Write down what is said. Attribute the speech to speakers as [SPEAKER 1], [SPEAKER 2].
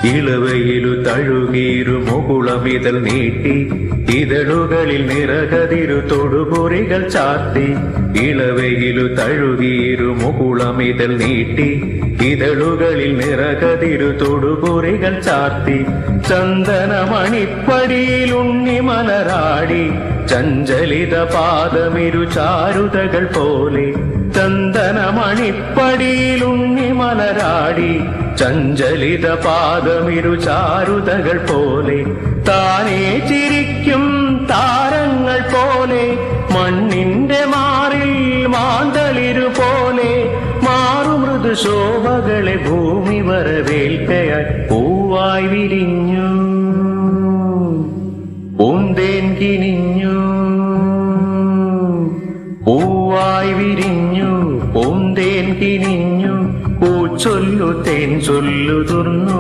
[SPEAKER 1] ഇളവയിലു തഴുകീരു മുകുളമിതൾ നീട്ടി ഇതളുകളിൽ നിറകതിരു തൊടുപൊറികൾ ചാർത്തി. ഇളവയിലു തഴുകീരു മുകുളമിതൾ നീട്ടി ഇതളുകളിൽ നിറകതിരു തൊടുപൊറികൾ ചാർത്തി. ചന്ദനമണിപ്പടിയിൽ ഉണ്ണിമലരാടി ചഞ്ചലിത പാദമിരു ചാരുതകൾ പോലെ. ചന്ദനമണിപ്പടിയിൽ ഉണ്ണിമലരാടി ചഞ്ചലിത പാദമിരു ചാരുതകൾ പോലെ. താനേ ചിരിക്കും താരങ്ങൾ പോലെ മണ്ണിന്റെ മാറിൽ മാന്തളിരു പോലെ. മാറുമൃദു ശോഭകളെ ഭൂമി വരവേൽക്കയായി പൂവായി വിരിഞ്ഞു പൂന്തേൻ കിനിഞ്ഞു. പൂവായി വിരിഞ്ഞു പൂന്തേൻ കിനിഞ്ഞു. പൂച്ചൊല്ലു തേൻ ചൊല്ലു തുറന്നു.